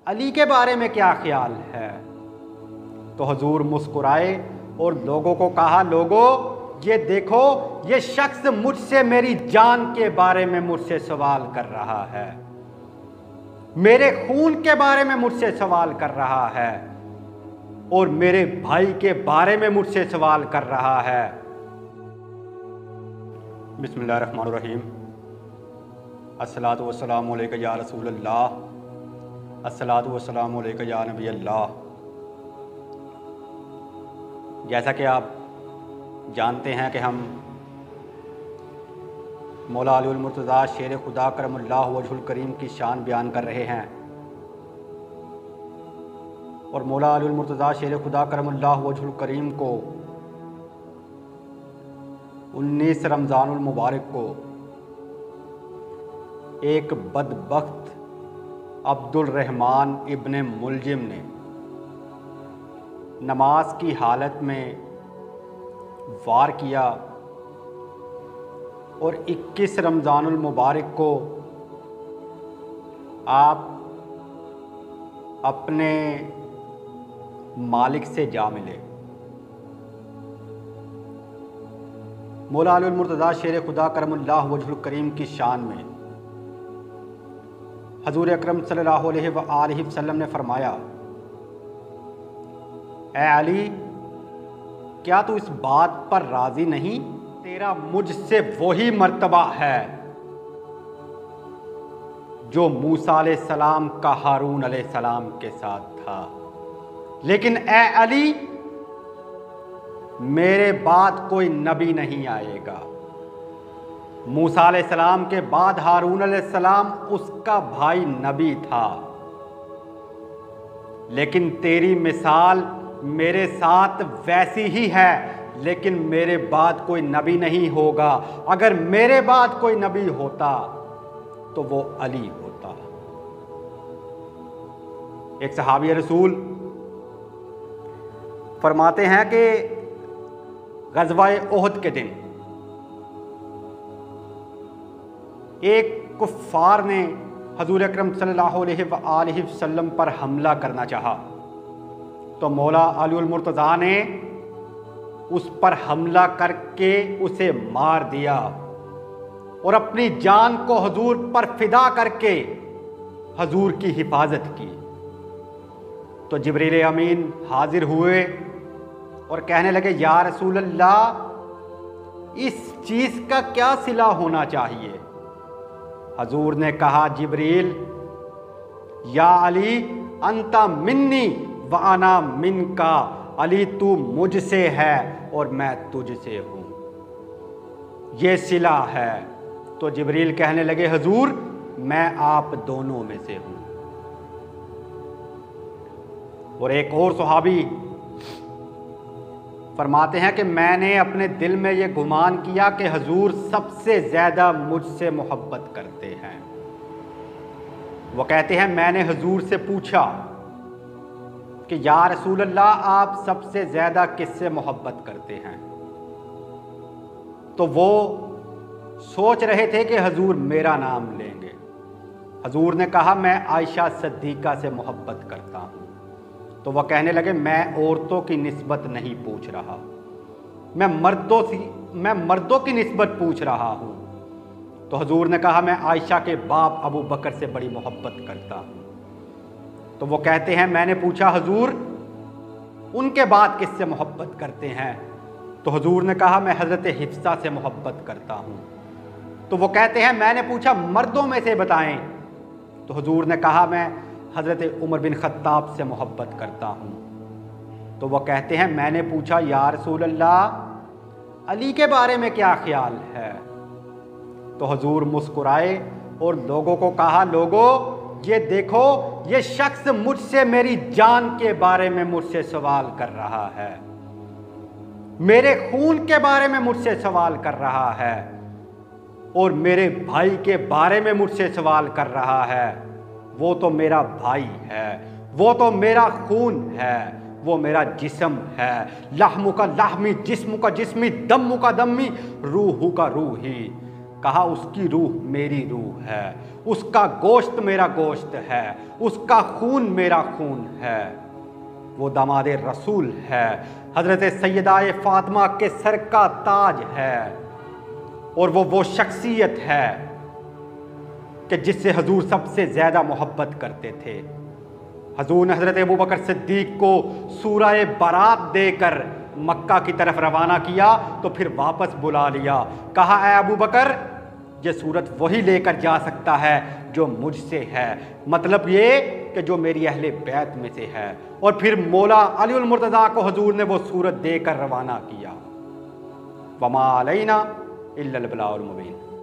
अली के बारे में क्या ख्याल है। तो हुजूर मुस्कुराए और लोगों को कहा, लोगों ये देखो, ये शख्स मुझसे मेरी जान के बारे में मुझसे सवाल कर रहा है, मेरे खून के बारे में मुझसे सवाल कर रहा है और मेरे भाई के बारे में मुझसे सवाल कर रहा है। बिस्मिल्लाहिर्रहमानिर्रहीम। अस्सलातु वस्सलामु अलैका या रसूलल्लाह, अस्सलातु वस्सलामु अलैका या नबी अल्लाह। जैसा कि आप जानते हैं कि हम मौला अली मुर्तज़ा शेर खुदा करमुल्लाहु वजहुल करीम की शान बयान कर रहे हैं और मौला अली मुर्तज़ा शेर खुदा करमुल्लाहु वजहुल करीम को 19 रमज़ानुल मुबारक को एक बदबख्त अब्दुल रहमान इब्ने मुलजिम ने नमाज की हालत में वार किया और 21 रमज़ानुल मुबारक को आप अपने मालिक से जा मिले। मौला अली मुर्तज़ा शेर खुदा करमुल्लाहु वजहुल करीम की शान में हजूर अकरम सल्लल्लाहु अलैहि वसल्लम ने फरमाया, ए अली, क्या तू इस बात पर राज़ी नहीं, तेरा मुझसे वही मर्तबा है जो मूसा अलैहिस्सलाम का हारून अलैहिस्सलाम के साथ था, लेकिन ए अली, मेरे बाद कोई नबी नहीं आएगा। मूसा अलैहिस्सलाम के बाद हारून अलैहिस्सलाम उसका भाई नबी था, लेकिन तेरी मिसाल मेरे साथ वैसी ही है, लेकिन मेरे बाद कोई नबी नहीं होगा। अगर मेरे बाद कोई नबी होता तो वो अली होता। एक सहाबी रसूल फरमाते हैं कि ग़ज़वा-ए ओहद के दिन एक कुफ़ार ने हजूर अकरम सल्लल्लाहु अलैहि वसल्लम पर हमला करना चाहा, तो मौला अली मुर्तज़ा ने उस पर हमला करके उसे मार दिया और अपनी जान को हजूर पर फिदा करके हजूर की हिफाजत की। तो जिब्रील अमीन हाजिर हुए और कहने लगे, या रसूल अल्लाह, इस चीज़ का क्या सिला होना चाहिए। हजूर ने कहा, जिब्रील, या अली, अंता मिन्नी व अना मिनका, अली तू मुझसे है और मैं तुझसे हूँ, ये सिला है। तो जिब्रील कहने लगे, हजूर, मैं आप दोनों में से हूँ। और एक और सहाबी फरमाते हैं कि मैंने अपने दिल में ये गुमान किया कि हजूर सबसे ज़्यादा मुझसे मोहब्बत करते हैं। वो कहते हैं, मैंने हजूर से पूछा कि या रसूल अल्लाह, आप सबसे ज़्यादा किससे मोहब्बत करते हैं। तो वो सोच रहे थे कि हजूर मेरा नाम लेंगे। हजूर ने कहा, मैं आयशा सिद्दीक़ा से मोहब्बत करता हूँ। तो वह कहने लगे, मैं औरतों की निस्बत नहीं पूछ रहा, मैं मर्दों की निस्बत पूछ रहा हूँ। तो हजूर ने कहा, मैं आयशा के बाप अबू बकर से बड़ी मोहब्बत करता हूँ। तो वो कहते हैं, मैंने पूछा, हजूर उनके बाद किससे मोहब्बत करते हैं। तो हजूर ने कहा, मैं हज़रत हिफ्सा से मोहब्बत करता हूँ। तो वो कहते हैं, मैंने पूछा, मर्दों में से बताएं। तो हजूर ने कहा, मैं हज़रत उमर बिन ख़त्ताब से मोहब्बत करता हूँ। तो वह कहते हैं, मैंने पूछा, या रसूल अल्लाह, अली के बारे में क्या ख्याल है। तो हजूर मुस्कुराए और लोगों को कहा, लोगों ये देखो, ये शख्स मुझसे मेरी जान के बारे में मुझसे सवाल कर रहा है, मेरे खून के बारे में मुझसे सवाल कर रहा है और मेरे भाई के बारे में मुझसे सवाल कर रहा है। वो तो मेरा भाई है, वो तो मेरा खून है, वो मेरा जिस्म है। लहमु का लहमी, जिस्मु का जिस्मी, दम्मु का दम्मी, रूहु का रूही। कहा उसकी रूह मेरी रूह है, उसका गोश्त मेरा गोश्त है, उसका खून मेरा खून है। वो दामाद रसूल है, हज़रत सैयदा फ़ातिमा के सर का ताज है। और वो शख्सियत है कि जिससे हजूर सबसे ज़्यादा मोहब्बत करते थे। हजूर ने हज़रत अबू बकर सिद्दीक़ को सूरह बारात देकर मक्का की तरफ रवाना किया तो फिर वापस बुला लिया। कहा, ऐ अबू बकर, ये सूरत वही लेकर जा सकता है जो मुझसे है, मतलब ये कि जो मेरी अहले बैत में से है। और फिर मौला अली मुर्तज़ा को हजूर ने वो सूरत देकर रवाना किया। वमा अलैना इल्लल बलाउल मुबीन।